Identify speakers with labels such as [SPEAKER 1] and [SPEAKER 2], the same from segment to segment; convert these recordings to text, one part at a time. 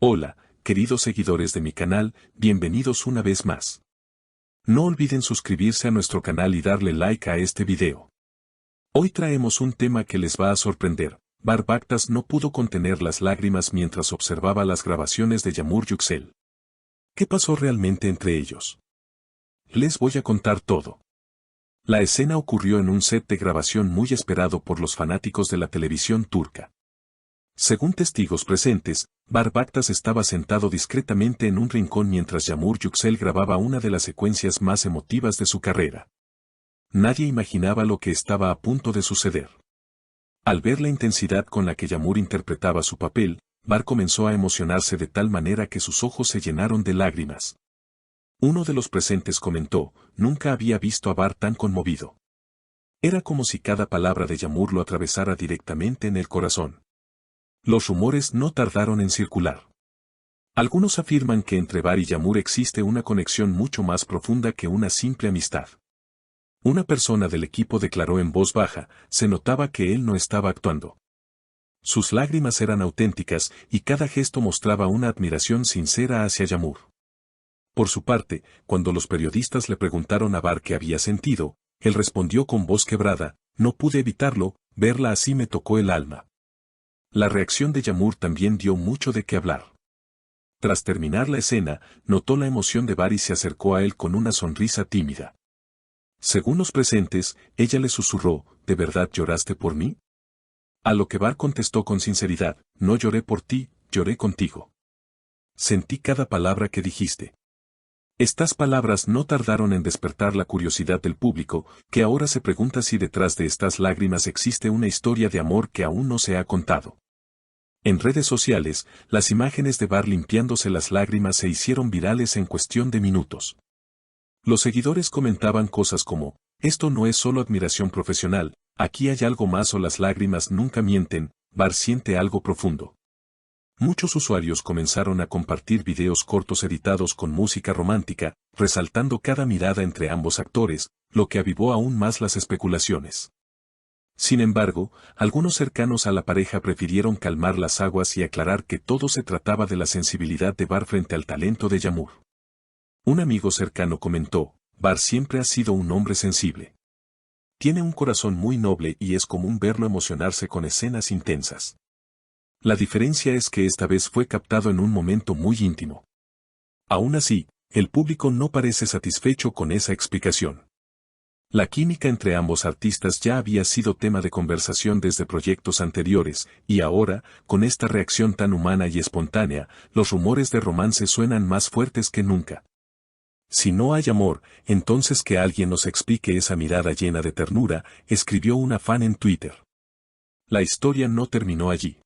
[SPEAKER 1] Hola, queridos seguidores de mi canal, bienvenidos una vez más. No olviden suscribirse a nuestro canal y darle like a este video. Hoy traemos un tema que les va a sorprender. Bar Baktas no pudo contener las lágrimas mientras observaba las grabaciones de Yamur Yüksel. ¿Qué pasó realmente entre ellos? Les voy a contar todo. La escena ocurrió en un set de grabación muy esperado por los fanáticos de la televisión turca. Según testigos presentes, Bar Baktas estaba sentado discretamente en un rincón mientras Yamur Yüksel grababa una de las secuencias más emotivas de su carrera. Nadie imaginaba lo que estaba a punto de suceder. Al ver la intensidad con la que Yamur interpretaba su papel, Bar comenzó a emocionarse de tal manera que sus ojos se llenaron de lágrimas. Uno de los presentes comentó: nunca había visto a Bar tan conmovido. Era como si cada palabra de Yamur lo atravesara directamente en el corazón. Los rumores no tardaron en circular. Algunos afirman que entre Bar y Yamur existe una conexión mucho más profunda que una simple amistad. Una persona del equipo declaró en voz baja: se notaba que él no estaba actuando. Sus lágrimas eran auténticas y cada gesto mostraba una admiración sincera hacia Yamur. Por su parte, cuando los periodistas le preguntaron a Bar qué había sentido, él respondió con voz quebrada: no pude evitarlo, verla así me tocó el alma. La reacción de Yamur también dio mucho de qué hablar. Tras terminar la escena, notó la emoción de Bar y se acercó a él con una sonrisa tímida. Según los presentes, ella le susurró: ¿de verdad lloraste por mí? A lo que Bar contestó con sinceridad: no lloré por ti, lloré contigo. Sentí cada palabra que dijiste. Estas palabras no tardaron en despertar la curiosidad del público, que ahora se pregunta si detrás de estas lágrimas existe una historia de amor que aún no se ha contado. En redes sociales, las imágenes de Bar limpiándose las lágrimas se hicieron virales en cuestión de minutos. Los seguidores comentaban cosas como: esto no es solo admiración profesional, aquí hay algo más, o las lágrimas nunca mienten, Bar siente algo profundo. Muchos usuarios comenzaron a compartir videos cortos editados con música romántica, resaltando cada mirada entre ambos actores, lo que avivó aún más las especulaciones. Sin embargo, algunos cercanos a la pareja prefirieron calmar las aguas y aclarar que todo se trataba de la sensibilidad de Bar frente al talento de Yamur. Un amigo cercano comentó: Bar siempre ha sido un hombre sensible. Tiene un corazón muy noble y es común verlo emocionarse con escenas intensas. La diferencia es que esta vez fue captado en un momento muy íntimo. Aún así, el público no parece satisfecho con esa explicación. La química entre ambos artistas ya había sido tema de conversación desde proyectos anteriores, y ahora, con esta reacción tan humana y espontánea, los rumores de romance suenan más fuertes que nunca. Si no hay amor, entonces que alguien nos explique esa mirada llena de ternura, escribió una fan en Twitter. La historia no terminó allí.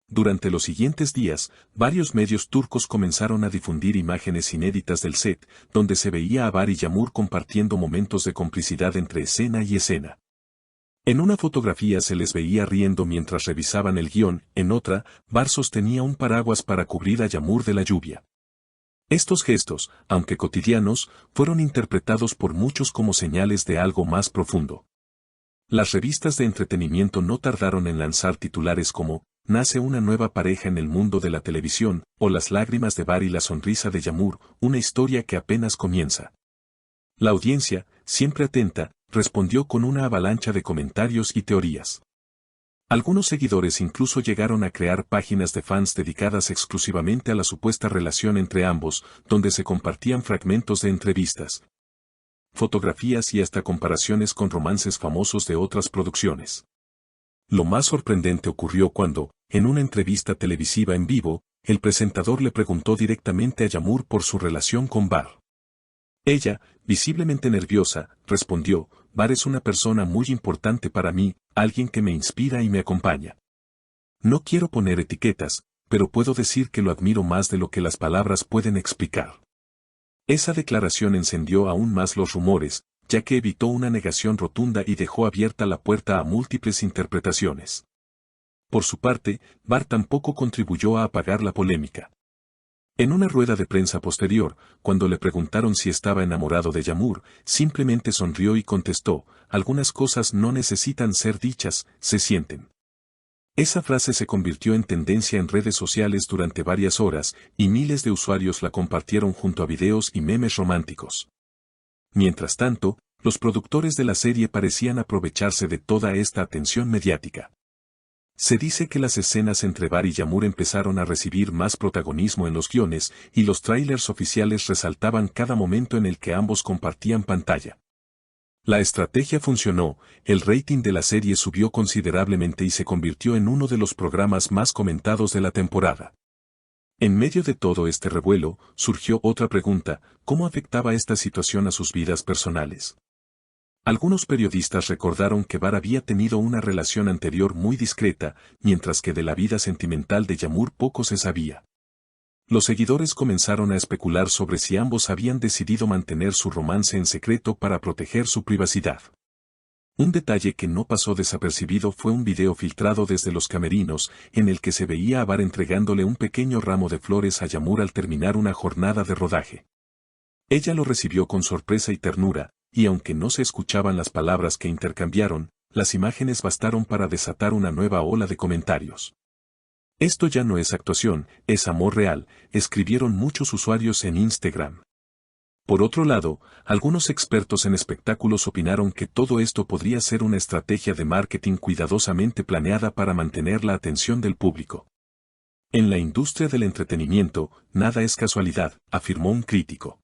[SPEAKER 1] Durante los siguientes días, varios medios turcos comenzaron a difundir imágenes inéditas del set, donde se veía a Bar y Yamur compartiendo momentos de complicidad entre escena y escena. En una fotografía se les veía riendo mientras revisaban el guión, en otra, Bar sostenía un paraguas para cubrir a Yamur de la lluvia. Estos gestos, aunque cotidianos, fueron interpretados por muchos como señales de algo más profundo. Las revistas de entretenimiento no tardaron en lanzar titulares como: nace una nueva pareja en el mundo de la televisión, o las lágrimas de Bar y la sonrisa de Yamur, una historia que apenas comienza. La audiencia, siempre atenta, respondió con una avalancha de comentarios y teorías. Algunos seguidores incluso llegaron a crear páginas de fans dedicadas exclusivamente a la supuesta relación entre ambos, donde se compartían fragmentos de entrevistas, fotografías y hasta comparaciones con romances famosos de otras producciones. Lo más sorprendente ocurrió cuando, en una entrevista televisiva en vivo, el presentador le preguntó directamente a Yamur por su relación con Bar. Ella, visiblemente nerviosa, respondió: Bar es una persona muy importante para mí, alguien que me inspira y me acompaña. No quiero poner etiquetas, pero puedo decir que lo admiro más de lo que las palabras pueden explicar. Esa declaración encendió aún más los rumores, ya que evitó una negación rotunda y dejó abierta la puerta a múltiples interpretaciones. Por su parte, Bar tampoco contribuyó a apagar la polémica. En una rueda de prensa posterior, cuando le preguntaron si estaba enamorado de Yamur, simplemente sonrió y contestó: algunas cosas no necesitan ser dichas, se sienten. Esa frase se convirtió en tendencia en redes sociales durante varias horas, y miles de usuarios la compartieron junto a videos y memes románticos. Mientras tanto, los productores de la serie parecían aprovecharse de toda esta atención mediática. Se dice que las escenas entre Bar y Yağmur empezaron a recibir más protagonismo en los guiones, y los trailers oficiales resaltaban cada momento en el que ambos compartían pantalla. La estrategia funcionó, el rating de la serie subió considerablemente y se convirtió en uno de los programas más comentados de la temporada. En medio de todo este revuelo, surgió otra pregunta: ¿cómo afectaba esta situación a sus vidas personales? Algunos periodistas recordaron que Bar había tenido una relación anterior muy discreta, mientras que de la vida sentimental de Yağmur poco se sabía. Los seguidores comenzaron a especular sobre si ambos habían decidido mantener su romance en secreto para proteger su privacidad. Un detalle que no pasó desapercibido fue un video filtrado desde los camerinos, en el que se veía a Bar entregándole un pequeño ramo de flores a Yağmur al terminar una jornada de rodaje. Ella lo recibió con sorpresa y ternura, y aunque no se escuchaban las palabras que intercambiaron, las imágenes bastaron para desatar una nueva ola de comentarios. Esto ya no es actuación, es amor real, escribieron muchos usuarios en Instagram. Por otro lado, algunos expertos en espectáculos opinaron que todo esto podría ser una estrategia de marketing cuidadosamente planeada para mantener la atención del público. En la industria del entretenimiento, nada es casualidad, afirmó un crítico.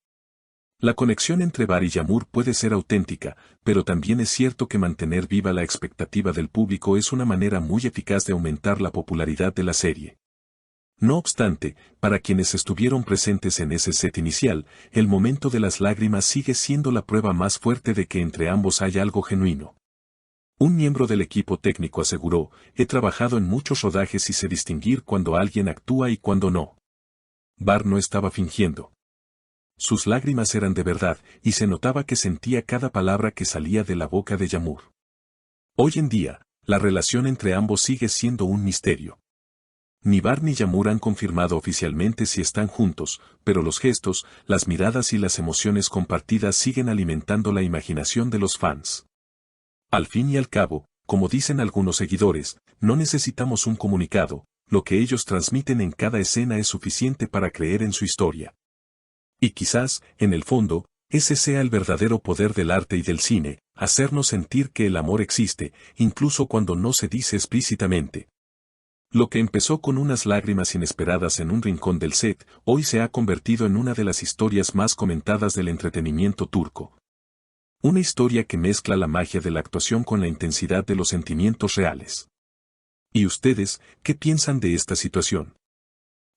[SPEAKER 1] La conexión entre Bar y Yağmur puede ser auténtica, pero también es cierto que mantener viva la expectativa del público es una manera muy eficaz de aumentar la popularidad de la serie. No obstante, para quienes estuvieron presentes en ese set inicial, el momento de las lágrimas sigue siendo la prueba más fuerte de que entre ambos hay algo genuino. Un miembro del equipo técnico aseguró: he trabajado en muchos rodajes y sé distinguir cuando alguien actúa y cuando no. Bar no estaba fingiendo. Sus lágrimas eran de verdad, y se notaba que sentía cada palabra que salía de la boca de Yağmur. Hoy en día, la relación entre ambos sigue siendo un misterio. Ni Bar ni Yağmur han confirmado oficialmente si están juntos, pero los gestos, las miradas y las emociones compartidas siguen alimentando la imaginación de los fans. Al fin y al cabo, como dicen algunos seguidores, no necesitamos un comunicado, lo que ellos transmiten en cada escena es suficiente para creer en su historia. Y quizás, en el fondo, ese sea el verdadero poder del arte y del cine, hacernos sentir que el amor existe, incluso cuando no se dice explícitamente. Lo que empezó con unas lágrimas inesperadas en un rincón del set, hoy se ha convertido en una de las historias más comentadas del entretenimiento turco. Una historia que mezcla la magia de la actuación con la intensidad de los sentimientos reales. ¿Y ustedes, qué piensan de esta situación?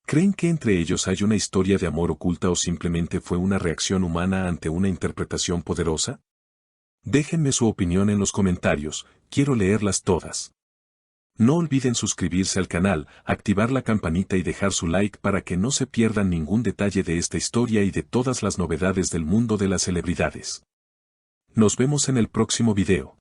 [SPEAKER 1] ¿Creen que entre ellos hay una historia de amor oculta o simplemente fue una reacción humana ante una interpretación poderosa? Déjenme su opinión en los comentarios, quiero leerlas todas. No olviden suscribirse al canal, activar la campanita y dejar su like para que no se pierdan ningún detalle de esta historia y de todas las novedades del mundo de las celebridades. Nos vemos en el próximo video.